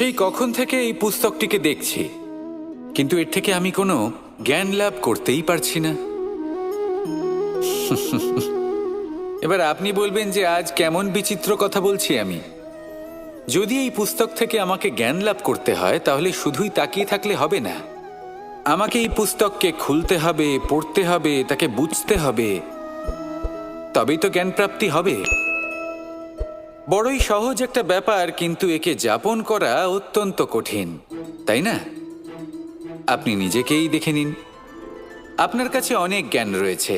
সেই কখন থেকে এই পুস্তকটিকে দেখছি, কিন্তু এর থেকে আমি কোনো জ্ঞান লাভ করতেই পারছি না। এবার আপনি বলবেন যে আজ কেমন বিচিত্র কথা বলছি আমি। যদি এই পুস্তক থেকে আমাকে জ্ঞান লাভ করতে হয়, তাহলে শুধুই তাকিয়ে থাকলে হবে না। আমাকে এই পুস্তককে খুলতে হবে, পড়তে হবে, তাকে বুঝতে হবে, তবেই তো জ্ঞান প্রাপ্তি হবে। বড়ই সহজ একটা ব্যাপার, কিন্তু একে যাপন করা অত্যন্ত কঠিন, তাই না? আপনি নিজেকেই দেখে নিন। আপনার কাছে অনেক জ্ঞান রয়েছে।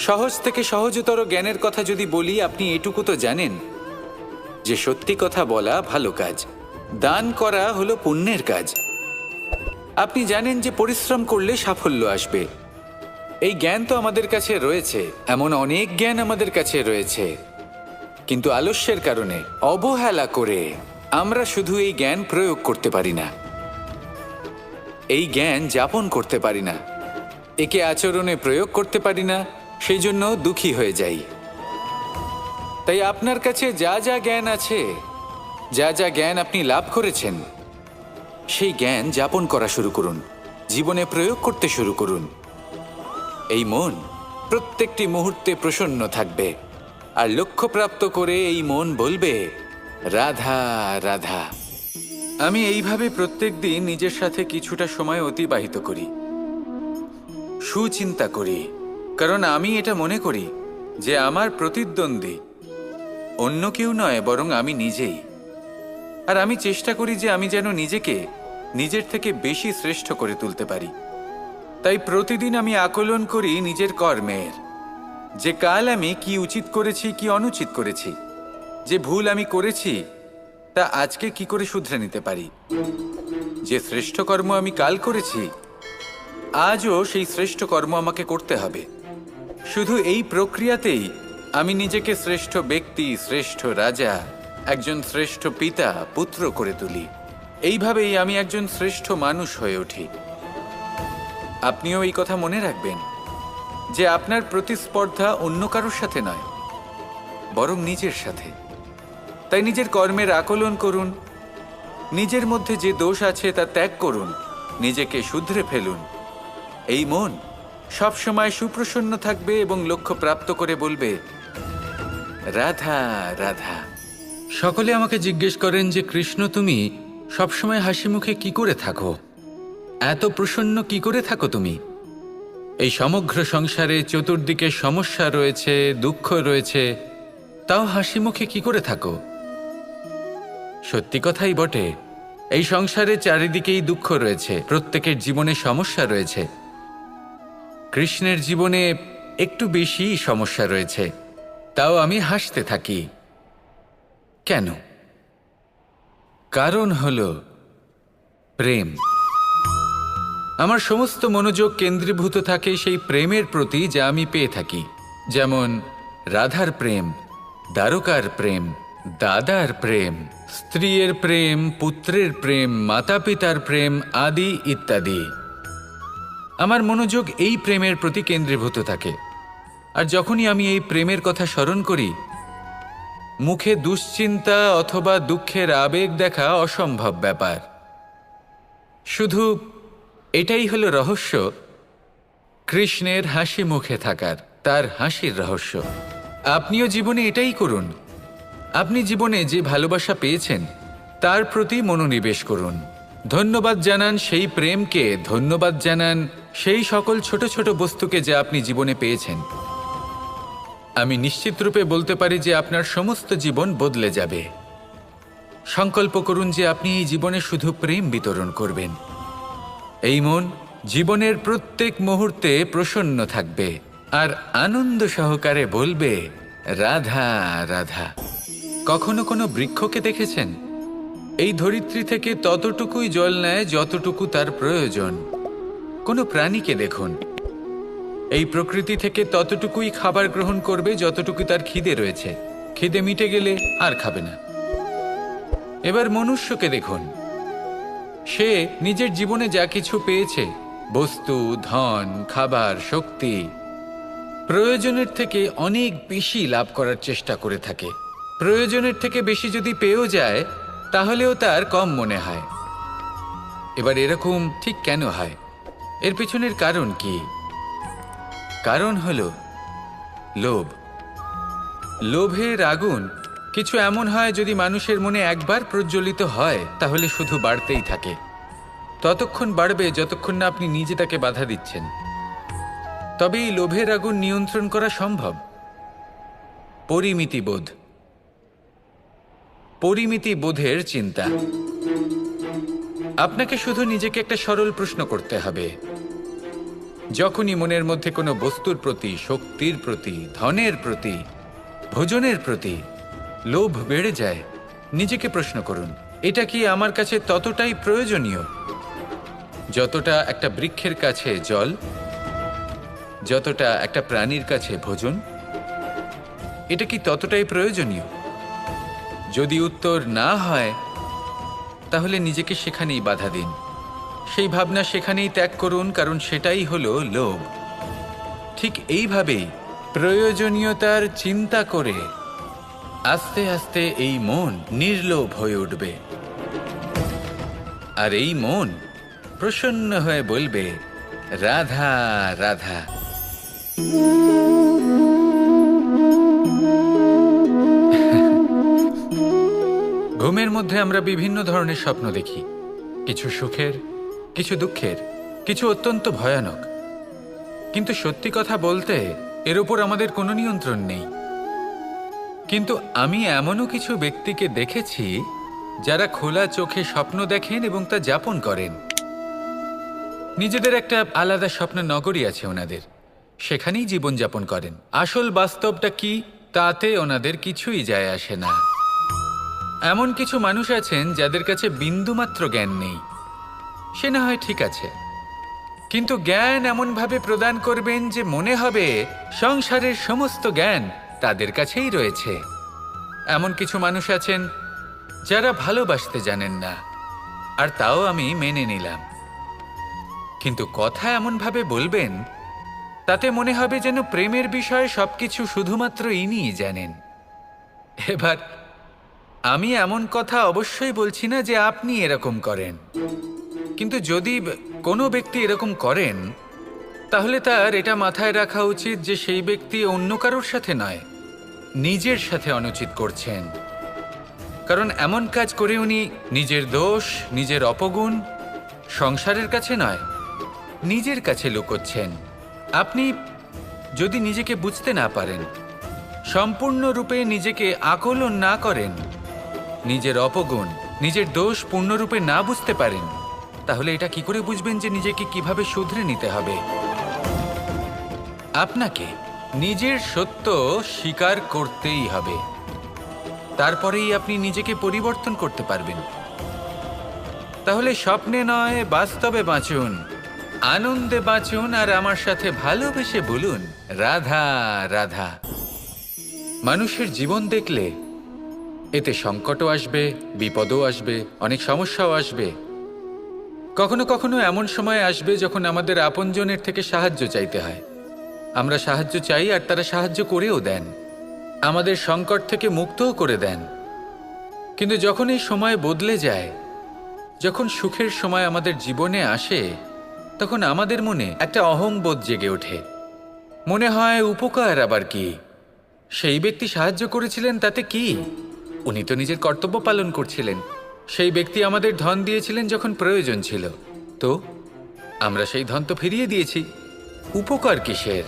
সহজ থেকে সহজতর জ্ঞানের কথা যদি বলি, আপনি এটুকু তো জানেন যে সত্যি কথা বলা ভালো কাজ, দান করা হলো পুণ্যের কাজ। আপনি জানেন যে পরিশ্রম করলে সাফল্য আসবে। এই জ্ঞান তো আমাদের কাছে রয়েছে, এমন অনেক জ্ঞান আমাদের কাছে রয়েছে, কিন্তু আলস্যের কারণে, অবহেলা করে আমরা শুধু এই জ্ঞান প্রয়োগ করতে পারি না, এই জ্ঞান যাপন করতে পারি না, একে আচরণে প্রয়োগ করতে পারি না, সেই জন্য দুঃখী হয়ে যাই। তাই আপনার কাছে যা যা জ্ঞান আছে, যা যা জ্ঞান আপনি লাভ করেছেন, সেই জ্ঞান যাপন করা শুরু করুন, জীবনে প্রয়োগ করতে শুরু করুন। এই মন প্রত্যেকটি মুহূর্তে প্রসন্ন থাকবে, আর লক্ষ্যপ্রাপ্ত করে এই মন বলবে, রাধা রাধা। আমি এইভাবে প্রত্যেক দিন নিজের সাথে কিছুটা সময় অতিবাহিত করি, সুচিন্তা করি, কারণ আমি এটা মনে করি যে আমার প্রতিদ্বন্দ্বী অন্য কেউ নয়, বরং আমি নিজেই। আর আমি চেষ্টা করি যে আমি যেন নিজেকে নিজের থেকে বেশি শ্রেষ্ঠ করে তুলতে পারি। তাই প্রতিদিন আমি আকলন করি নিজের কর্মের, যে কাল আমি কি উচিত করেছি, কি অনুচিত করেছি, যে ভুল আমি করেছি তা আজকে কি করে শুধরে নিতে পারি। যে শ্রেষ্ঠ কর্ম আমি কাল করেছি, আজও সেই শ্রেষ্ঠ কর্ম আমাকে করতে হবে। শুধু এই প্রক্রিয়াতেই আমি নিজেকে শ্রেষ্ঠ ব্যক্তি, শ্রেষ্ঠ রাজা, একজন শ্রেষ্ঠ পিতা, পুত্র করে তুলি। এইভাবেই আমি একজন শ্রেষ্ঠ মানুষ হয়ে উঠি। আপনিও এই কথা মনে রাখবেন যে আপনার প্রতিস্পর্ধা অন্য কারোর সাথে নয়, বরং নিজের সাথে। তাই নিজের কর্মের আকলন করুন, নিজের মধ্যে যে দোষ আছে তা ত্যাগ করুন, নিজেকে শুধরে ফেলুন। এই মন সবসময় সুপ্রসন্ন থাকবে এবং লক্ষ্য প্রাপ্ত করে বলবে, রাধা রাধা। সকলে আমাকে জিজ্ঞেস করেন যে কৃষ্ণ, তুমি সবসময় হাসি মুখে কি করে থাকো, এত প্রসন্ন কি করে থাকো তুমি? এই সমগ্র সংসারে চতুর্দিকে সমস্যা রয়েছে, দুঃখ রয়েছে, তাও হাসি মুখে কি করে থাকো? সত্যি কথাই বটে, এই সংসারে চারিদিকেই দুঃখ রয়েছে, প্রত্যেকের জীবনে সমস্যা রয়েছে। কৃষ্ণের জীবনে একটু বেশি সমস্যা রয়েছে, তাও আমি হাসতে থাকি। কেন? কারণ হলো প্রেম। আমার সমস্ত মনোযোগ কেন্দ্রীভূত থাকে সেই প্রেমের প্রতি যা আমি পেয়ে থাকি। যেমন রাধার প্রেম, দ্বারকার প্রেম, দাদার প্রেম, স্ত্রীর প্রেম, পুত্রের প্রেম, মাতা পিতার প্রেম আদি ইত্যাদি। আমার মনোযোগ এই প্রেমের প্রতি কেন্দ্রীভূত থাকে। আর যখনই আমি এই প্রেমের কথা স্মরণ করি, মুখে দুশ্চিন্তা অথবা দুঃখের আবেগ দেখা অসম্ভব ব্যাপার। শুধু এটাই হলো রহস্য কৃষ্ণের হাসি মুখে থাকার, তার হাসির রহস্য। আপনিও জীবনে এটাই করুন। আপনি জীবনে যে ভালোবাসা পেয়েছেন তার প্রতি মনোনিবেশ করুন। ধন্যবাদ জানান সেই প্রেমকে, ধন্যবাদ জানান সেই সকল ছোট ছোট বস্তুকে যা আপনি জীবনে পেয়েছেন। আমি নিশ্চিত রূপে বলতে পারি যে আপনার সমস্ত জীবন বদলে যাবে। সংকল্প করুন যে আপনি এই জীবনে শুধু প্রেম বিতরণ করবেন। এই মন জীবনের প্রত্যেক মুহূর্তে প্রসন্ন থাকবে আর আনন্দ সহকারে বলবে, রাধা রাধা। কখনো কোনো বৃক্ষকে দেখেছেন? এই ধরিত্রী থেকে ততটুকুই জল নেয় যতটুকু তার প্রয়োজন। কোনো প্রাণীকে দেখুন, এই প্রকৃতি থেকে ততটুকুই খাবার গ্রহণ করবে যতটুকু তার খিদে রয়েছে। খিদে মিটে গেলে আর খাবে না। এবার মনুষ্যকে দেখুন, সে নিজের জীবনে যা কিছু পেয়েছে, বস্তু, ধন, খাবার, শক্তি, প্রয়োজনের থেকে অনেক বেশি লাভ করার চেষ্টা করে থাকে। প্রয়োজনের থেকে বেশি যদি পেয়েও যায়, তাহলেও তার কম মনে হয়। এবার এরকম ঠিক কেন হয়? এর পিছনের কারণ কি? কারণ হলো লোভ। লোভের আগুন কিছু এমন হয়, যদি মানুষের মনে একবার প্রজ্বলিত হয় তাহলে শুধু বাড়তেই থাকে। ততক্ষণ বাড়বে যতক্ষণ না আপনি নিজে তাকে বাধা দিচ্ছেন। তবে এই লোভের আগুন নিয়ন্ত্রণ করা সম্ভব। পরিমিতিবোধ, পরিমিতিবোধের চিন্তা। আপনাকে শুধু নিজেকে একটা সরল প্রশ্ন করতে হবে। যখনই মনের মধ্যে কোনো বস্তুর প্রতি, শক্তির প্রতি, ধনের প্রতি, ভোজনের প্রতি লোভ বেড়ে যায়, নিজেকে প্রশ্ন করুন, এটা কি আমার কাছে ততটাই প্রয়োজনীয় যতটা একটা বৃক্ষের কাছে জল, যতটা একটা প্রাণীর কাছে ভোজন? এটা কি ততটাই প্রয়োজনীয়? যদি উত্তর না হয়, তাহলে নিজেকে সেখানেই বাধা দিন, সেই ভাবনা সেখানেই ত্যাগ করুন, কারণ সেটাই হলো লোভ। ঠিক এইভাবেই প্রয়োজনীয়তার চিন্তা করে আস্তে আস্তে এই মন নির্লোভ হয়ে উঠবে, আর এই মন প্রসন্ন হয়ে বলবে, রাধা রাধা। ঘুমের মধ্যে আমরা বিভিন্ন ধরনের স্বপ্ন দেখি, কিছু সুখের, কিছু দুঃখের, কিছু অত্যন্ত ভয়ানক। কিন্তু সত্যি কথা বলতে এর উপর আমাদের কোনো নিয়ন্ত্রণ নেই। কিন্তু আমি এমনও কিছু ব্যক্তিকে দেখেছি যারা খোলা চোখে স্বপ্ন দেখেন এবং তা যাপন করেন। নিজেদের একটা আলাদা স্বপ্ন নগরী আছে ওনাদের, সেখানেই জীবনযাপন করেন। আসল বাস্তবটা কি তাতে ওনাদের কিছুই যায় আসে না। এমন কিছু মানুষ আছেন যাদের কাছে বিন্দুমাত্র জ্ঞান নেই, সে না হয় ঠিক আছে, কিন্তু জ্ঞান এমনভাবে প্রদান করবেন যে মনে হবে সংসারের সমস্ত জ্ঞান তাদের কাছেই রয়েছে। এমন কিছু মানুষ আছেন যারা ভালোবাসতে জানেন না, আর তাও আমি মেনে নিলাম, কিন্তু কথা এমনভাবে বলবেন তাতে মনে হবে যেন প্রেমের বিষয়ে সবকিছু শুধুমাত্র ইনিই জানেন। এবার আমি এমন কথা অবশ্যই বলছি না যে আপনি এরকম করেন, কিন্তু যদি কোনো ব্যক্তি এরকম করেন তাহলে তার এটা মাথায় রাখা উচিত যে সেই ব্যক্তি অন্য কারোর সাথে নয়, নিজের সাথে অনুচিত করছেন। কারণ এমন কাজ করে উনি নিজের দোষ, নিজের অপগুণ সংসারের কাছে নয়, নিজের কাছে লুকোচ্ছেন। আপনি যদি নিজেকে বুঝতে না পারেন, সম্পূর্ণরূপে নিজেকে আকলন না করেন, নিজের অপগুণ, নিজের দোষ পূর্ণরূপে না বুঝতে পারেন, তাহলে এটা কি করে বুঝবেন যে নিজেকে কিভাবে শুধরে নিতে হবে? আপনাকে নিজের সত্য স্বীকার করতেই হবে, তারপরেই আপনি নিজেকে পরিবর্তন করতে পারবেন। তাহলে স্বপ্নে নয়, বাস্তবে বাঁচুন, আনন্দে বাঁচুন, আর আমার সাথে ভালোবেসে বলুন, রাধা রাধা। মানুষের জীবন দেখলে এতে সংকটও আসবে, বিপদও আসবে, অনেক সমস্যাও আসবে। কখনো কখনো এমন সময় আসবে যখন আমাদের আপনজনের থেকে সাহায্য চাইতে হয়। আমরা সাহায্য চাই আর তারা সাহায্য করেও দেন, আমাদের সংকট থেকে মুক্তও করে দেন। কিন্তু যখন এই সময় বদলে যায়, যখন সুখের সময় আমাদের জীবনে আসে, তখন আমাদের মনে একটা অহংবোধ জেগে ওঠে। মনে হয় উপকার আবার কি, সেই ব্যক্তি সাহায্য করেছিলেন তাতে কি, উনি তো নিজের কর্তব্য পালন করছিলেন। সেই ব্যক্তি আমাদের ধন দিয়েছিলেন যখন প্রয়োজন ছিল, তো আমরা সেই ধন তো ফিরিয়ে দিয়েছি, উপকার কিসের?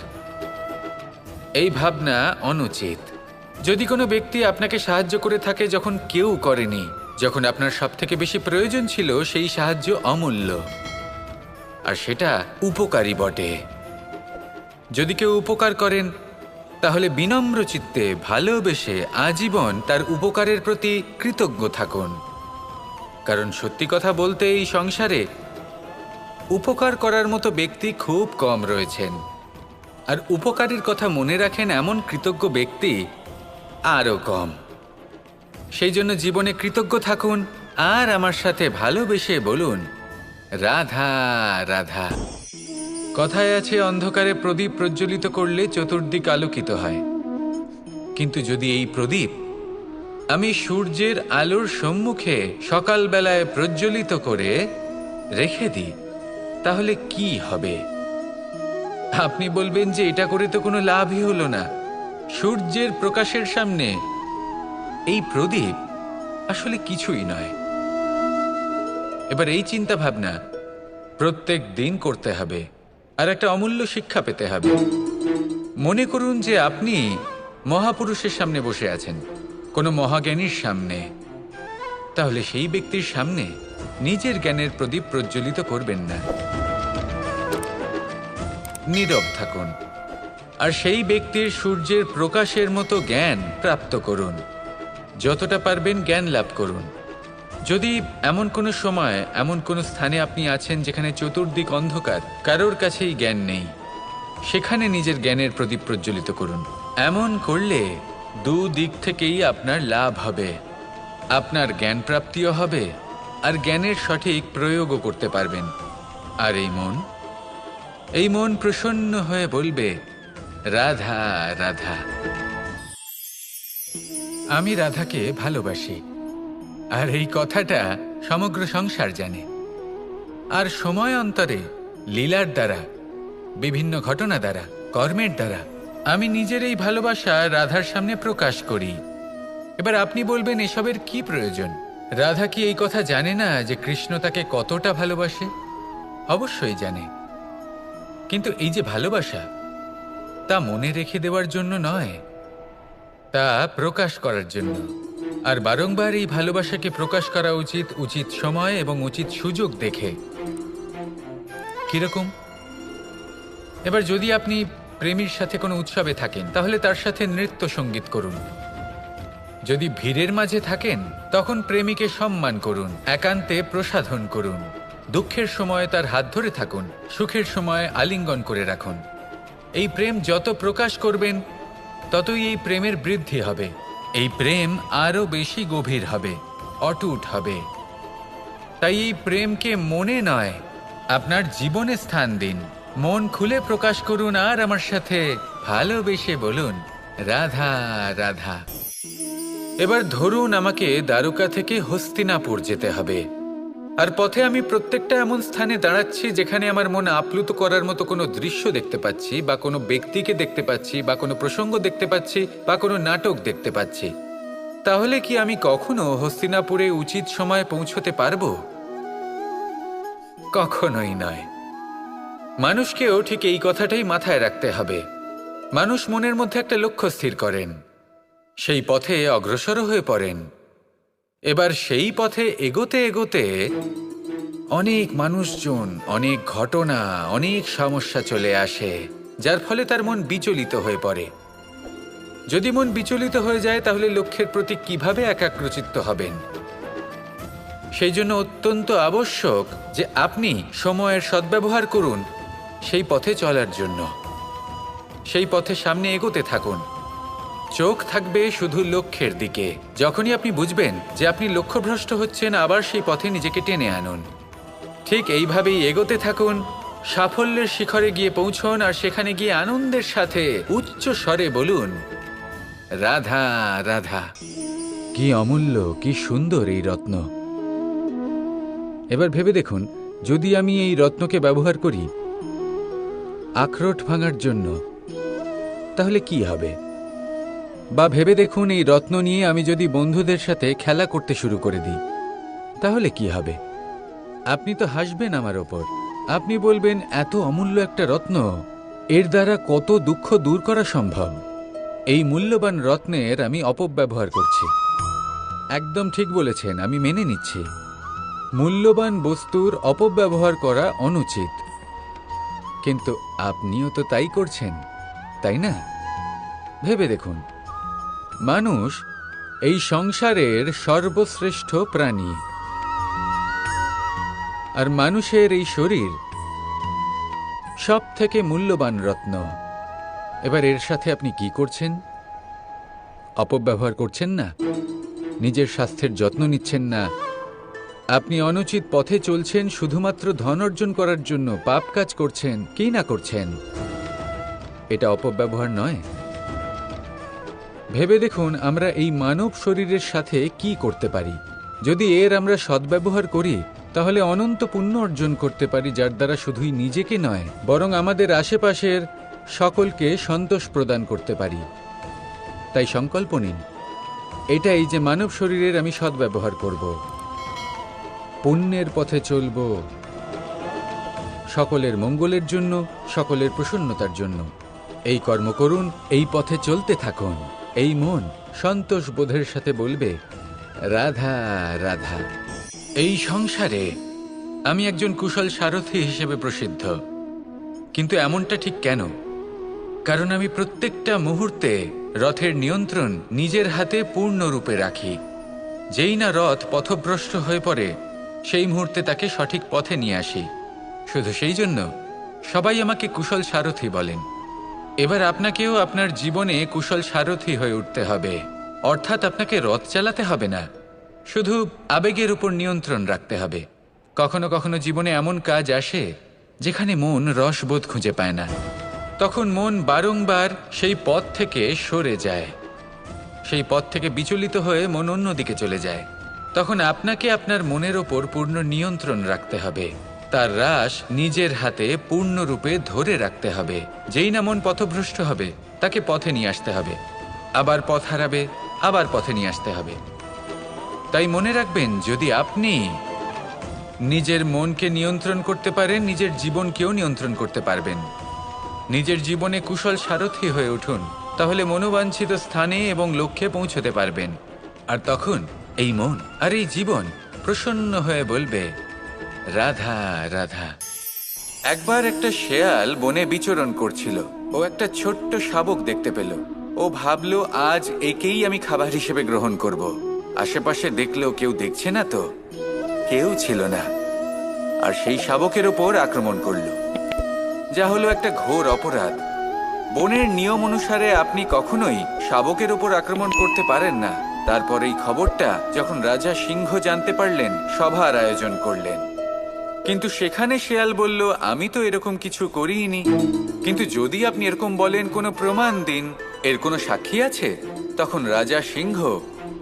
এই ভাবনা অনুচিত। যদি কোনো ব্যক্তি আপনাকে সাহায্য করে থাকে যখন কেউ করেনি, যখন আপনার সবথেকে বেশি প্রয়োজন ছিল, সেই সাহায্য অমূল্য, আর সেটা উপকারী বটে। যদি কেউ উপকার করেন তাহলে বিনম্র চিত্তে ভালোবেসে আজীবন তার উপকারের প্রতি কৃতজ্ঞ থাকুন। কারণ সত্যি কথা বলতে এই সংসারে উপকার করার মতো ব্যক্তি খুব কম রয়েছেন, আর উপকারের কথা মনে রাখেন এমন কৃতজ্ঞ ব্যক্তি আরও কম। সেই জন্য জীবনে কৃতজ্ঞ থাকুন, আর আমার সাথে ভালোবেসে বলুন, রাধা রাধা। কথায় আছে, অন্ধকারে প্রদীপ প্রজ্বলিত করলে চতুর্দিক আলোকিত হয়, কিন্তু যদি এই প্রদীপ আমি সূর্যের আলোর সম্মুখে সকালবেলায় প্রজ্বলিত করে রেখে দিই, তাহলে কি হবে? আপনি বলবেন যে এটা করে তো কোনো লাভই হলো না। সূর্যের প্রকাশের সামনে এই প্রদীপ আসলে কিছুই নয়। এবার এই চিন্তা ভাবনা প্রত্যেক দিন করতে হবে, আর একটা অমূল্য শিক্ষা পেতে হবে। মনে করুন যে আপনি মহাপুরুষের সামনে বসে আছেন, কোনো মহাজ্ঞানীর সামনে। তাহলে সেই ব্যক্তির সামনে নিজের জ্ঞানের প্রদীপ প্রজ্বলিত করবেন না, নীরব থাকুন, আর সেই ব্যক্তির সূর্যের প্রকাশের মতো জ্ঞান প্রাপ্ত করুন। যতটা পারবেন জ্ঞান লাভ করুন। যদি এমন কোনো সময় এমন কোনো স্থানে আপনি আছেন যেখানে চতুর্দিক অন্ধকার, কারোর কাছেই জ্ঞান নেই, সেখানে নিজের জ্ঞানের প্রদীপ প্রজ্বলিত করুন। এমন করলে দুদিক থেকেই আপনার লাভ হবে। আপনার জ্ঞান প্রাপ্তিও হবে, আর জ্ঞানের সঠিক প্রয়োগও করতে পারবেন। আর এই মন প্রসন্ন হয়ে বলবে, রাধা রাধা। আমি রাধাকে ভালোবাসি, আর এই কথাটা সমগ্র সংসার জানে। আর সময় অন্তরে লীলার দ্বারা, বিভিন্ন ঘটনা দ্বারা, কর্মের দ্বারা আমি নিজের এই ভালোবাসা রাধার সামনে প্রকাশ করি। এবার আপনি বলবেন, এসবের কি প্রয়োজন? রাধা কি এই কথা জানে না যে কৃষ্ণ তাকে কতটা ভালোবাসে? অবশ্যই জানে, কিন্তু এই যে ভালোবাসা, তা মনে রেখে দেওয়ার জন্য নয়, তা প্রকাশ করার জন্য। আর বারংবার এই ভালোবাসাকে প্রকাশ করা উচিত, উচিত সময় এবং উচিত সুযোগ দেখে। কিরকম? এবার যদি আপনি প্রেমীর সাথে কোনো উৎসবে থাকেন, তাহলে তার সাথে নৃত্য সঙ্গীত করুন। যদি ভিড়ের মাঝে থাকেন, তখন প্রেমীকে সম্মান করুন, একান্তে প্রসাধন করুন। দুঃখের সময় তার হাত ধরে থাকুন, সুখের সময় আলিঙ্গন করে রাখুন। এই প্রেম যত প্রকাশ করবেন, ততই এই প্রেমের বৃদ্ধি হবে। এই প্রেম আরো বেশি গভীর হবে, অটুট হবে। তাই এই প্রেমকে মনে নয়, আপনার জীবনে স্থান দিন। মন খুলে প্রকাশ করুন, আর আমার সাথে ভালোবেসে বলুন, রাধা রাধা। এবার ধরুন আমাকে দ্বারকা থেকে হস্তিনাপুর যেতে হবে, আর পথে আমি প্রত্যেকটা এমন স্থানে দাঁড়াচ্ছি যেখানে আমার মন আপ্লুত করার মতো কোনো দৃশ্য দেখতে পাচ্ছি, বা কোনো ব্যক্তিকে দেখতে পাচ্ছি, বা কোনো প্রসঙ্গ দেখতে পাচ্ছি, বা কোনো নাটক দেখতে পাচ্ছি। তাহলে কি আমি কখনো হস্তিনাপুরে উচিত সময়ে পৌঁছতে পারবো? কখনোই নয়। মানুষকেও ঠিক এই কথাটাই মাথায় রাখতে হবে। মানুষ মনের মধ্যে একটা লক্ষ্য স্থির করেন, সেই পথে অগ্রসর হয়ে পড়েন। এবার সেই পথে এগোতে এগোতে অনেক মানুষজন, অনেক ঘটনা, অনেক সমস্যা চলে আসে, যার ফলে তার মন বিচলিত হয়ে পড়ে। যদি মন বিচলিত হয়ে যায়, তাহলে লক্ষ্যের প্রতি কিভাবে একাগ্রচিত্ত হবেন? সেই জন্য অত্যন্ত আবশ্যক যে আপনি সময়ের সদ্ব্যবহার করুন সেই পথে চলার জন্য। সেই পথে সামনে এগোতে থাকুন, চোখ থাকবে শুধু লক্ষ্যের দিকে। যখনই আপনি বুঝবেন যে আপনি লক্ষ্যভ্রষ্ট হচ্ছেন, আবার সেই পথে নিজেকে টেনে আনুন। ঠিক এইভাবেই এগোতে থাকুন, সাফল্যের শিখরে গিয়ে পৌঁছন, আর সেখানে গিয়ে আনন্দের সাথে উচ্চ স্বরে বলুন, রাধা রাধা। কি অমূল্য, কি সুন্দর এই রত্ন! এবার ভেবে দেখুন, যদি আমি এই রত্নকে ব্যবহার করি আখরোট ভাঙার জন্য, তাহলে কি হবে? বা ভেবে দেখুন, এই রত্ন নিয়ে আমি যদি বন্ধুদের সাথে খেলা করতে শুরু করে দিই, তাহলে কি হবে? আপনি তো হাসবেন আমার ওপর। আপনি বলবেন, এত অমূল্য একটা রত্ন, এর দ্বারা কত দুঃখ দূর করা সম্ভব। এই মূল্যবান রত্নের আমি অপব্যবহার করছি। একদম ঠিক বলেছেন, আমি মেনে নিচ্ছি। মূল্যবান বস্তুর অপব্যবহার করা অনুচিত, কিন্তু আপনিও তো তাই করছেন, তাই না? ভেবে দেখুন, মানুষ এই সংসারের সর্বশ্রেষ্ঠ প্রাণী, আর মানুষের এই শরীর সব থেকে মূল্যবান রত্ন। এবার এর সাথে আপনি কি করছেন? অপব্যবহার করছেন না, নিজের স্বাস্থ্যের যত্ন নিচ্ছেন না, আপনি অনুচিত পথে চলছেন শুধুমাত্র ধন অর্জন করার জন্য, পাপ কাজ করছেন, কি না করছেন? এটা অপব্যবহার নয়? ভেবে দেখুন আমরা এই মানব শরীরের সাথে কি করতে পারি। যদি এর আমরা সদ্ব্যবহার করি তাহলে অনন্ত পুণ্য অর্জন করতে পারি, যার দ্বারা শুধুই নিজেকে নয় বরং আমাদের আশেপাশের সকলকে সন্তোষ প্রদান করতে পারি। তাই সংকল্প নিন এটাই যে মানব শরীরের আমি সদ্ব্যবহার করব, পুণ্যের পথে চলব, সকলের মঙ্গলের জন্য, সকলের প্রসন্নতার জন্য। এই কর্ম করুন, এই পথে চলতে থাকুন। এই মন সন্তোষ বোধের সাথে বলবে, রাধা রাধা। এই সংসারে আমি একজন কুশল সারথি হিসেবে প্রসিদ্ধ, কিন্তু এমনটা ঠিক কেন? কারণ আমি প্রত্যেকটা মুহূর্তে রথের নিয়ন্ত্রণ নিজের হাতে পূর্ণরূপে রাখি। যেই না রথ পথভ্রষ্ট হয়ে পড়ে সেই মুহূর্তে তাকে সঠিক পথে নিয়ে আসি। শুধু সেই জন্য সবাই আমাকে কুশল সারথি বলেন। এবার আপনাকেও আপনার জীবনে কুশল সারথি হয়ে উঠতে হবে, অর্থাৎ আপনাকে রথ চালাতে হবে না, শুধু আবেগের উপর নিয়ন্ত্রণ রাখতে হবে। কখনো কখনো জীবনে এমন কাজ আসে যেখানে মন রসবোধ খুঁজে পায় না, তখন মন বারংবার সেই পথ থেকে সরে যায়, সেই পথ থেকে বিচলিত হয়ে মন অন্যদিকে চলে যায়। তখন আপনাকে আপনার মনের ওপর পূর্ণ নিয়ন্ত্রণ রাখতে হবে, তার রাশ নিজের হাতে পূর্ণরূপে ধরে রাখতে হবে। যেই না মন পথভ্রষ্ট হবে তাকে পথে নিয়ে আসতে হবে, আবার পথ হারাবে, আবার পথে নিয়ে আসতে হবে। তাই মনে রাখবেন, যদি আপনি নিজের মনকে নিয়ন্ত্রণ করতে পারেন, নিজের জীবনকেও নিয়ন্ত্রণ করতে পারবেন। নিজের জীবনে কুশল সারথি হয়ে উঠুন, তাহলে মনোবাঞ্ছিত স্থানে এবং লক্ষ্যে পৌঁছতে পারবেন। আর তখন এই মন আর এই জীবন প্রসন্ন হয়ে বলবে, রাধা রাধা। একবার একটা শেয়াল বনে বিচরণ করছিল। ও একটা ছোট্ট শাবক দেখতে পেল। ও ভাবল, আজ একেই আমি খাবার হিসেবে গ্রহণ করব। আশেপাশে দেখলো কেউ দেখছে না, তো কেউ ছিল না, আর সেই শাবকের ওপর আক্রমণ করলো, যা হলো একটা ঘোর অপরাধ। বনের নিয়ম অনুসারে আপনি কখনোই শাবকের ওপর আক্রমণ করতে পারেন না। তারপর এই খবরটা যখন রাজা সিংহ জানতে পারলেন, সভার আয়োজন করলেন। কিন্তু সেখানে শেয়াল বলল, আমি তো এরকম কিছু করিনি। কিন্তু যদি আপনি এরকম বলেন, কোনো প্রমাণ দিন, এর কোনো সাক্ষী আছে? তখন রাজা সিংহ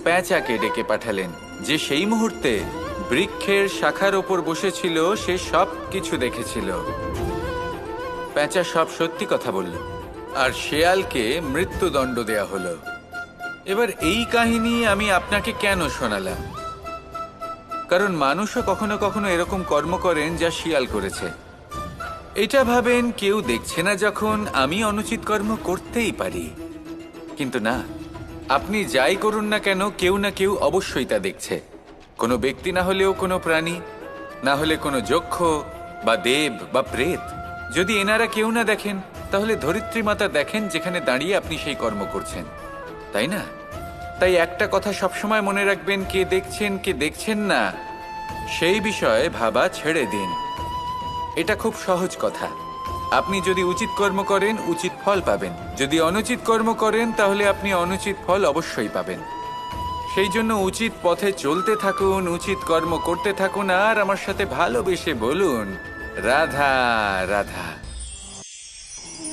পেঁচাকে ডেকে পাঠালেন, যে সেই মুহূর্তে বৃক্ষের শাখার ওপর বসেছিল, সে সব কিছু দেখেছিল। পেঁচা সব সত্যি কথা বলল, আর শেয়ালকে মৃত্যুদণ্ড দেয়া হলো। এবার এই কাহিনী আমি আপনাকে কেন শোনালাম? কারণ মানুষও কখনো কখনো এরকম কর্ম করেন যা শিয়াল করেছে। এটা ভাবেন কেউ দেখছে না, যখন আমি অনুচিত কর্ম করতেই পারি। কিন্তু না, আপনি যাই করুন না কেন, কেউ না কেউ অবশ্যই তা দেখছে। কোনো ব্যক্তি না হলেও কোনো প্রাণী, না হলে কোনো যক্ষ বা দেব বা প্রেত। যদি এনারা কেউ না দেখেন, তাহলে ধরিত্রী মাতা দেখেন, যেখানে দাঁড়িয়ে আপনি সেই কর্ম করছেন, তাই না? তাই একটা কথা সবসময় মনে রাখবেন, কে দেখছেন কে দেখছেন না সেই বিষয়ে ভাবা ছেড়ে দিন। এটা খুব সহজ কথা। আপনি যদি উচিত কর্ম করেন, উচিত ফল পাবেন। যদি অনুচিত কর্ম করেন, তাহলে আপনি অনুচিত ফল অবশ্যই পাবেন। সেই জন্য উচিত পথে চলতে থাকুন, উচিত কর্ম করতে থাকুন, আর আমার সাথে ভালোবেসে বলুন, রাধা রাধা।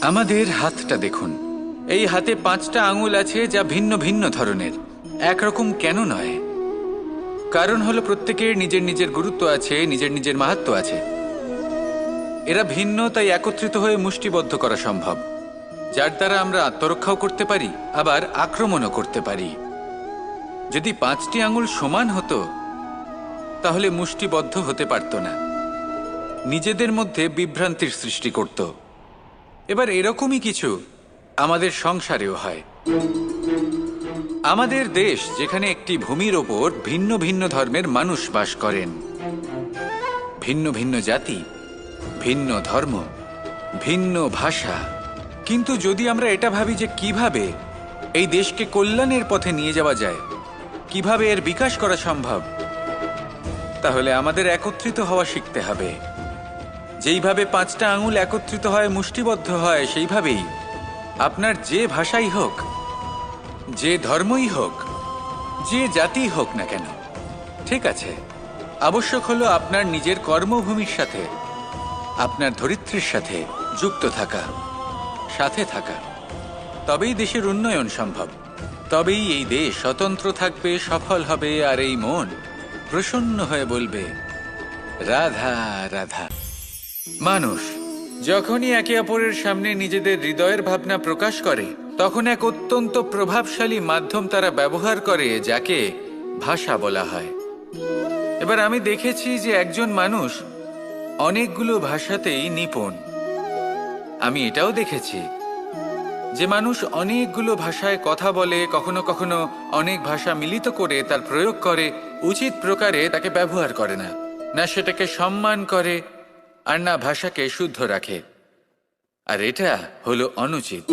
আমাদের হাতটা দেখুন। এই হাতে 5টা আঙুল আছে, যা ভিন্ন ভিন্ন ধরনের, একরকম কেন নয়? কারণ হলো প্রত্যেকের নিজের নিজের গুরুত্ব আছে, নিজের নিজের মাহাত্ম্য আছে। এরা ভিন্ন, তাই একত্রিত হয়ে মুষ্টিবদ্ধ করা সম্ভব, যার দ্বারা আমরা আত্মরক্ষাও করতে পারি, আবার আক্রমণও করতে পারি। যদি 5টি আঙুল সমান হতো, তাহলে মুষ্টিবদ্ধ হতে পারত না, নিজেদের মধ্যে বিভ্রান্তির সৃষ্টি করত। এবার এরকমই কিছু আমাদের সংসারেও হয়। আমাদের দেশ, যেখানে একটি ভূমির ওপর ভিন্ন ভিন্ন ধর্মের মানুষ বাস করেন, ভিন্ন ভিন্ন জাতি, ভিন্ন ধর্ম, ভিন্ন ভাষা। কিন্তু যদি আমরা এটা ভাবি যে কিভাবে এই দেশকে কল্যাণের পথে নিয়ে যাওয়া যায়, কিভাবে এর বিকাশ করা সম্ভব, তাহলে আমাদের একত্রিত হওয়া শিখতে হবে। যেইভাবে 5টা আঙুল একত্রিত হয়, মুষ্টিবদ্ধ হয়, সেইভাবেই আপনার যে ভাষাই হোক, যে ধর্মই হোক, যে জাতি হোক না কেন, ঠিক আছে, আবশ্যক হলো আপনার নিজের কর্মভূমির সাথে, আপনার ধরিত্রীর সাথে যুক্ত থাকা, সাথে থাকা। তবেই দেশের উন্নয়ন সম্ভব, তবেই এই দেশ স্বতন্ত্র থাকবে, সফল হবে, আর এই মন প্রসন্ন হয়ে বলবে রাধা রাধা। মানুষ যখনই একে অপরের সামনে নিজেদের হৃদয়ের ভাবনা প্রকাশ করে, তখন এক অত্যন্ত প্রভাবশালী মাধ্যম তারা ব্যবহার করে, যাকে ভাষা বলা হয়। এবার আমি দেখেছি যে একজন মানুষ অনেকগুলো ভাষাতেই নিপুণ। আমি এটাও দেখেছি যে মানুষ অনেকগুলো ভাষায় কথা বলে, কখনো কখনো অনেক ভাষা মিলিত করে তার প্রয়োগ করে, উচিত প্রকারে তাকে ব্যবহার করে না, না সেটাকে সম্মান করে, আর না ভাষাকে শুদ্ধ রাখে। আর এটা হলো অনুচিত।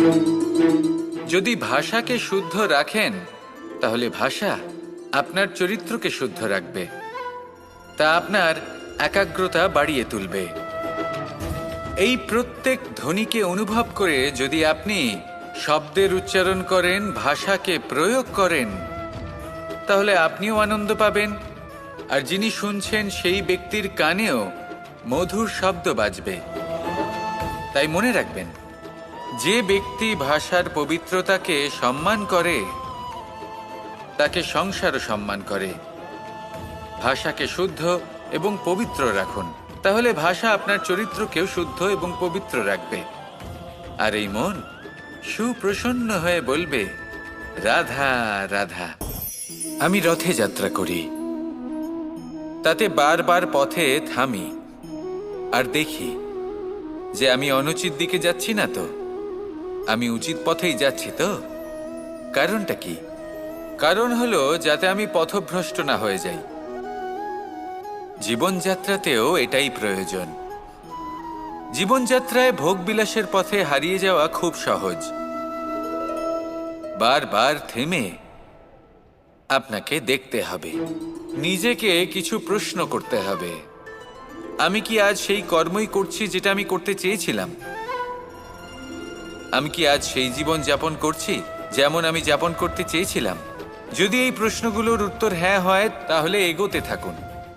যদি ভাষাকে শুদ্ধ রাখেন, তাহলে ভাষা আপনার চরিত্রকে শুদ্ধ রাখবে, তা আপনার একাগ্রতা বাড়িয়ে তুলবে। এই প্রত্যেক ধ্বনিকে অনুভব করে যদি আপনি শব্দের উচ্চারণ করেন, ভাষাকে প্রয়োগ করেন, তাহলে আপনিও আনন্দ পাবেন, আর যিনি শুনছেন সেই ব্যক্তির কানেও মধুর শব্দ বাজবে। তাই মনে রাখবেন, যে ব্যক্তি ভাষার পবিত্রতাকে সম্মান করে, তাকে সংসারও সম্মান করে। ভাষাকে শুদ্ধ এবং পবিত্র রাখুন, তাহলে ভাষা আপনার চরিত্রকেও শুদ্ধ এবং পবিত্র রাখবে। আর এই মন সুপ্রসন্ন হয়ে বলবে রাধা রাধা। আমি রথে যাত্রা করি, তাতে বারবার পথে থামি আর দেখি যে আমি অনুচিত দিকে যাচ্ছি না তো, আমি উচিত পথেই যাচ্ছি তো। কারণটা কি? কারণ হলো যাতে আমি পথভ্রষ্ট না হয়ে যাই। জীবনযাত্রাতেও এটাই প্রয়োজন। জীবনযাত্রায় ভোগবিলাসের পথে হারিয়ে যাওয়া খুব সহজ। বারবার থেমে আপনাকে দেখতে হবে, নিজেকে কিছু প্রশ্ন করতে হবে। আমি কি আজ সেই কর্মই করছি যেটা আমি করতে চেয়েছিলাম? আমি কি আজ সেই জীবন যাপন করছি যেমন আমি যাপন করতে চেয়েছিলাম? যদি এই প্রশ্নগুলোর উত্তর হ্যাঁ হয়, তাহলে এগোতে থাকুন,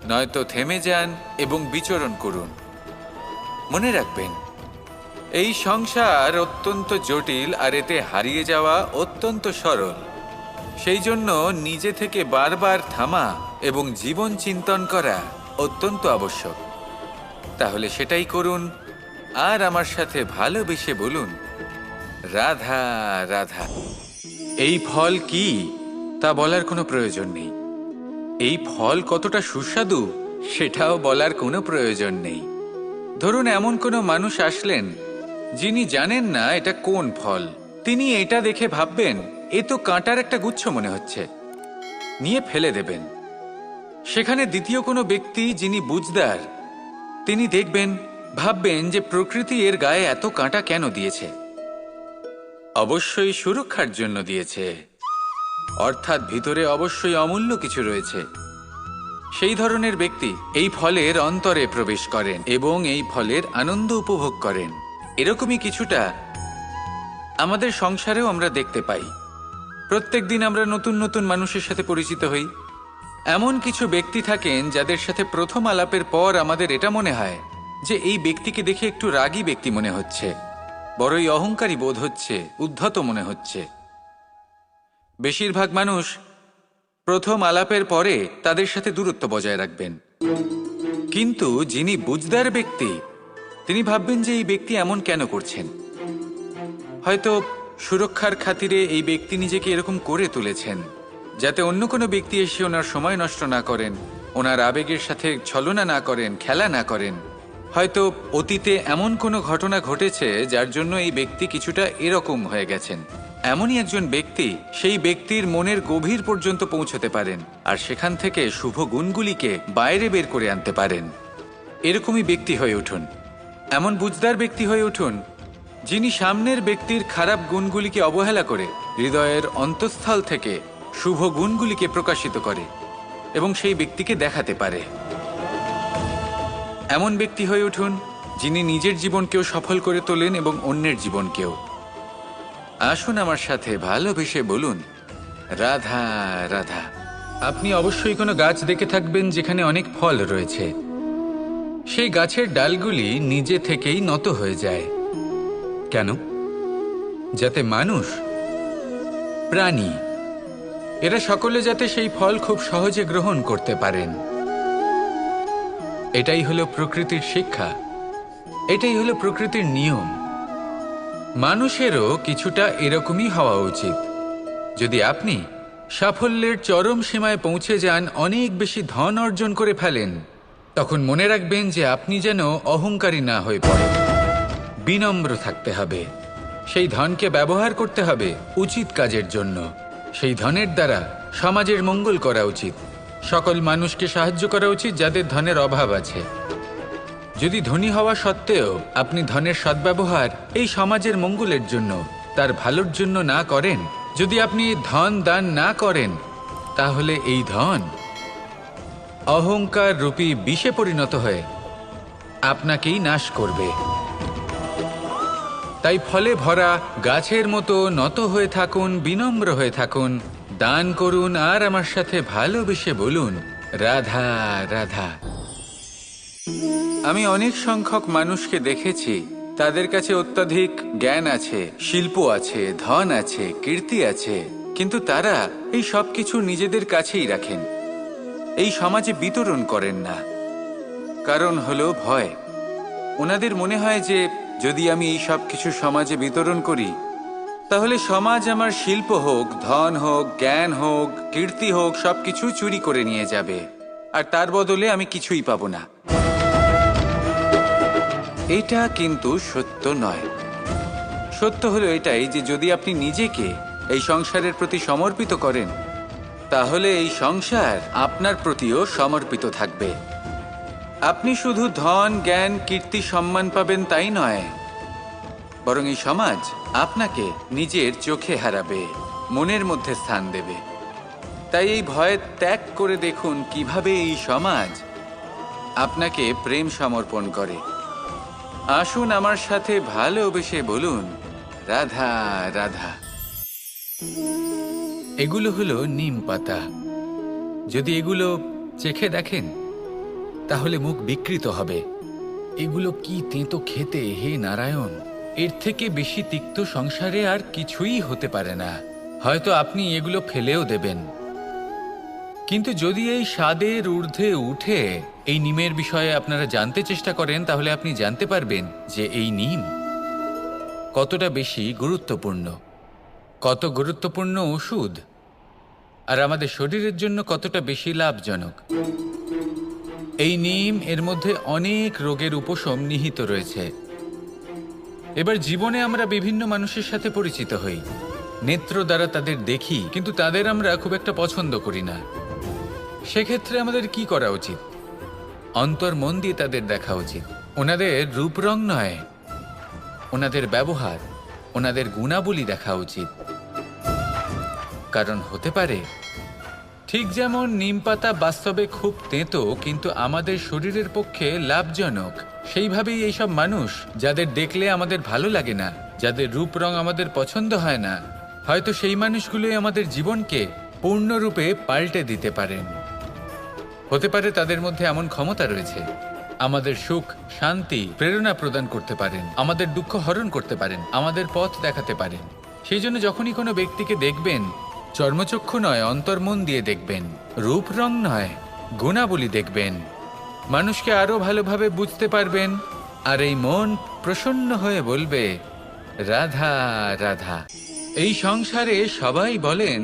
নয়তো থেমে যান এবং বিচরণ করুন। মনে রাখবেন, এই সংসার অত্যন্ত জটিল, আর এতে হারিয়ে যাওয়া অত্যন্ত সরল। সেই জন্য নিজে থেকে বারবার থামা এবং জীবন চিন্তন করা অত্যন্ত আবশ্যক। তাহলে সেটাই করুন, আর আমার সাথে ভালোবেসে বলুন রাধা রাধা। এই ফল কি তা বলার কোনো প্রয়োজন নেই, এই ফল কতটা সুস্বাদু সেটাও বলার কোনো প্রয়োজন নেই। ধরুন এমন কোনো মানুষ আসলেন যিনি জানেন না এটা কোন ফল। তিনি এটা দেখে ভাববেন এ তো কাঁটার একটা গুচ্ছ মনে হচ্ছে, নিয়ে ফেলে দেবেন। সেখানে দ্বিতীয় কোনো ব্যক্তি যিনি বুঝদার, তিনি দেখবেন, ভাববেন যে প্রকৃতি এর গায়ে এত কাঁটা কেন দিয়েছে? অবশ্যই সুরক্ষার জন্য দিয়েছে, অর্থাৎ ভিতরে অবশ্যই অমূল্য কিছু রয়েছে। সেই ধরনের ব্যক্তি এই ফলের অন্তরে প্রবেশ করেন এবং এই ফলের আনন্দ উপভোগ করেন। এরকমই কিছুটা আমাদের সংসারেও আমরা দেখতে পাই। প্রত্যেক দিন আমরা নতুন নতুন মানুষের সাথে পরিচিত হই। এমন কিছু ব্যক্তি থাকেন যাদের সাথে প্রথম আলাপের পর আমাদের এটা মনে হয় যে এই ব্যক্তিকে দেখে একটু রাগী ব্যক্তি মনে হচ্ছে, বড়ই অহংকারী বোধ হচ্ছে, উদ্ধত মনে হচ্ছে। বেশিরভাগ মানুষ প্রথম আলাপের পরে তাদের সাথে দূরত্ব বজায় রাখবেন, কিন্তু যিনি বুঝদার ব্যক্তি তিনি ভাববেন যে এই ব্যক্তি এমন কেন করছেন। হয়তো সুরক্ষার খাতিরে এই ব্যক্তি নিজেকে এরকম করে তুলেছেন যাতে অন্য কোনো ব্যক্তি এসে ওনার সময় নষ্ট না করেন, ওনার আবেগের সাথে ছলনা না করেন, খেলা না করেন। হয়তো অতীতে এমন কোনো ঘটনা ঘটেছে যার জন্য এই ব্যক্তি কিছুটা এরকম হয়ে গেছেন। এমনই একজন ব্যক্তি সেই ব্যক্তির মনের গভীর পর্যন্ত পৌঁছতে পারেন, আর সেখান থেকে শুভ গুণগুলিকে বাইরে বের করে আনতে পারেন। এরকমই ব্যক্তি হয়ে উঠুন, এমন বুঝদার ব্যক্তি হয়ে উঠুন যিনি সামনের ব্যক্তির খারাপ গুণগুলিকে অবহেলা করে হৃদয়ের অন্তঃস্থল থেকে শুভ গুণগুলিকে প্রকাশিত করে এবং সেই ব্যক্তিকে দেখাতে পারে। এমন ব্যক্তি হয়ে উঠুন যিনি নিজের জীবনকেও সফল করে তোলেন এবং অন্যের জীবনকেও। আসুন আমার সাথে ভালোবেসে বলুন রাধা রাধা। আপনি অবশ্যই কোনো গাছ দেখে থাকবেন যেখানে অনেক ফল রয়েছে। সেই গাছের ডালগুলি নিজে থেকেই নত হয়ে যায়। কেন? যাতে মানুষ, প্রাণী এরা সকলে যাতে সেই ফল খুব সহজে গ্রহণ করতে পারেন। এটাই হলো প্রকৃতির শিক্ষা, এটাই হলো প্রকৃতির নিয়ম। মানুষেরও কিছুটা এরকমই হওয়া উচিত। যদি আপনি সাফল্যের চরম সীমায় পৌঁছে যান, অনেক বেশি ধন অর্জন করে ফেলেন, তখন মনে রাখবেন যে আপনি যেন অহংকারী না হয়ে পড়েন। বিনম্র থাকতে হবে। সেই ধনকে ব্যবহার করতে হবে উচিত কাজের জন্য। সেই ধনের দ্বারা সমাজের মঙ্গল করা উচিত। সকল মানুষকে সাহায্য করা উচিত যাদের ধনের অভাব আছে। যদি ধনী হওয়া সত্ত্বেও আপনি ধনের সদ্ব্যবহার এই সমাজের মঙ্গলের জন্য, তার ভালোর জন্য না করেন, যদি আপনি ধন দান না করেন, তাহলে এই ধন অহংকার রূপী বিষে পরিণত হয়ে আপনাকেই নাশ করবে। তাই ফলে ভরা গাছের মতো নত হয়ে থাকুন, বিনম্র হয়ে থাকুন, দান করুন, আর আমার সাথে ভালোবেসে বলুন, রাধা রাধা। আমি অনেক সংখ্যক মানুষকে দেখেছি, তাদের কাছে অত্যাধিক জ্ঞান আছে, শিল্প আছে, ধন আছে, কীর্তি আছে, কিন্তু তারা এই সব কিছু নিজেদের কাছেই রাখেন, এই সমাজে বিতরণ করেন না। কারণ হলো ভয়। ওনাদের মনে হয় যে যদি আমি এই সব কিছু সমাজে বিতরণ করি, তাহলে সমাজ আমার শিল্প হোক, ধন হোক, জ্ঞান হোক, কীর্তি হোক, সবকিছু চুরি করে নিয়ে যাবে, আর তার বদলে আমি কিছুই পাবো না। এটা কিন্তু সত্য নয়। সত্য হলো এটাই যে যদি আপনি নিজেকে এই সংসারের প্রতি সমর্পিত করেন, তাহলে এই সংসার আপনার প্রতিও সমর্পিত থাকবে। আপনি শুধু ধন, জ্ঞান, কীর্তি, সম্মান পাবেন তাই নয়, বরং এই সমাজ আপনাকে নিজের চোখে হারাবে, মনের মধ্যে স্থান দেবে। তাই এই ভয় ত্যাগ করে দেখুন কিভাবে এই সমাজ আপনাকে প্রেম সমর্পণ করে। আসুন আমার সাথে ভালোবেসে বলুন, রাধা রাধা। এগুলো হলো নিম পাতা। যদি এগুলো চেখে দেখেন, তাহলে মুখ বিকৃত হবে। এগুলো কি তেঁতো খেতে, হে নারায়ণ! এর থেকে বেশি তিক্ত সংসারে আর কিছুই হতে পারে না। হয়তো আপনি এগুলো ফেলেও দেবেন, কিন্তু যদি এই স্বাদের ঊর্ধ্বে উঠে এই নিমের বিষয়ে আপনারা জানতে চেষ্টা করেন, তাহলে আপনি জানতে পারবেন যে এই নিম কতটা বেশি গুরুত্বপূর্ণ, কত গুরুত্বপূর্ণ ওষুধ, আর আমাদের শরীরের জন্য কতটা বেশি লাভজনক। এই নিম, এর মধ্যে অনেক রোগের উপশম নিহিত রয়েছে। এবার জীবনে আমরা বিভিন্ন মানুষের সাথে পরিচিত হই, নেত্র দ্বারা তাদের দেখি, কিন্তু তাদের আমরা খুব একটা পছন্দ করি না। সেক্ষেত্রে আমাদের কি করা উচিত? অন্তর মন দিয়ে তাদের দেখা উচিত। ওনাদের রূপ রং নয়, ওনাদের ব্যবহার, ওনাদের গুণাবলী দেখা উচিত। কারণ হতে পারে ঠিক যেমন নিম পাতা বাস্তবে খুব তেঁতো কিন্তু আমাদের শরীরের পক্ষে লাভজনক, সেইভাবেই এইসব মানুষ যাদের দেখলে আমাদের ভালো লাগে না, যাদের রূপ রং আমাদের পছন্দ হয় না, হয়তো সেই মানুষগুলোই আমাদের জীবনকে পূর্ণরূপে পাল্টে দিতে পারেন। হতে পারে তাদের মধ্যে এমন ক্ষমতা রয়েছে, আমাদের সুখ, শান্তি, প্রেরণা প্রদান করতে পারেন, আমাদের দুঃখ হরণ করতে পারেন, আমাদের পথ দেখাতে পারেন। সেই জন্য যখনই কোনো ব্যক্তিকে দেখবেন, চর্মচক্ষু নয়, অন্তর্মন দিয়ে দেখবেন, রূপ রং নয়, গুণাবলী দেখবেন, মানুষকে আরো ভালোভাবে বুঝতে পারবেন, আর এই মন প্রসন্ন হয়ে বলবে, রাধা রাধা। এই সংসারে সবাই বলেন,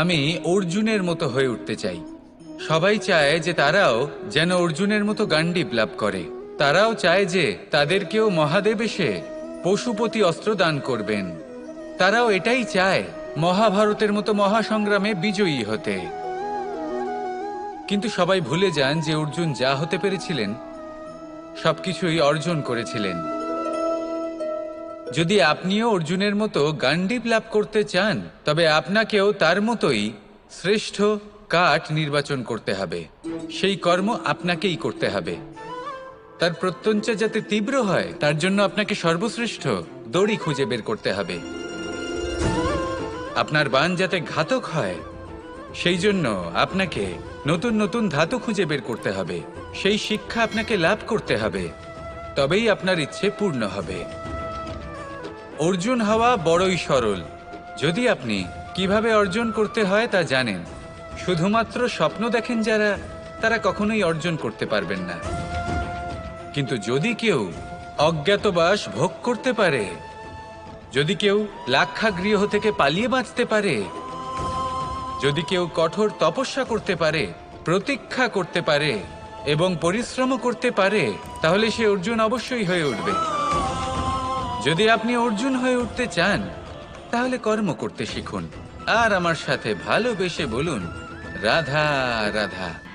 আমি অর্জুনের মতো হয়ে উঠতে চাই। সবাই চায় যে তারাও যেন অর্জুনের মতো গান্ডীব লাভ করে। তারাও চায় যে তাদেরকেও মহাদেব এসে পশুপতি অস্ত্র দান করবেন। তারাও এটাই চায় মহাভারতের মতো মহাসংগ্রামে বিজয়ী হতে। কিন্তু সবাই ভুলে যান যে অর্জুন যা হতে পেরেছিলেন সবকিছুই অর্জন করেছিলেন। যদি আপনিও অর্জুনের মতো গান্ডীব লাভ করতে চান, তবে আপনাকেও তার মতোই শ্রেষ্ঠ কাঠ নির্বাচন করতে হবে। সেই কর্ম আপনাকেই করতে হবে। তার প্রত্যঞ্চা যাতে তীব্র হয়, তার জন্য আপনাকে সর্বশ্রেষ্ঠ দড়ি খুঁজে বের করতে হবে। আপনার বাণ যাতে ঘাতক হয়, সেই জন্য আপনাকে নতুন নতুন ধাতু খুঁজে বের করতে হবে। সেই শিক্ষা আপনাকে লাভ করতে হবে, তবেই আপনার ইচ্ছে পূর্ণ হবে। অর্জুন হওয়া বড়ই সরল, যদি আপনি কিভাবে অর্জন করতে হয় তা জানেন। শুধুমাত্র স্বপ্ন দেখেন যারা, তারা কখনোই অর্জন করতে পারবেন না। কিন্তু যদি কেউ অজ্ঞাতবাস ভোগ করতে পারে, যদি কেউ লাক্ষাগৃহ থেকে পালিয়ে বাঁচতে পারে, যদি কেউ কঠোর তপস্যা করতে পারে, প্রতীক্ষা করতে পারে এবং পরিশ্রম করতে পারে, তাহলে সে অর্জুন অবশ্যই হয়ে উঠবে। যদি আপনি অর্জুন হয়ে উঠতে চান, তাহলে কর্ম করতে শিখুন আর আমার সাথে ভালোবেসে বলুন, রাধা রাধা।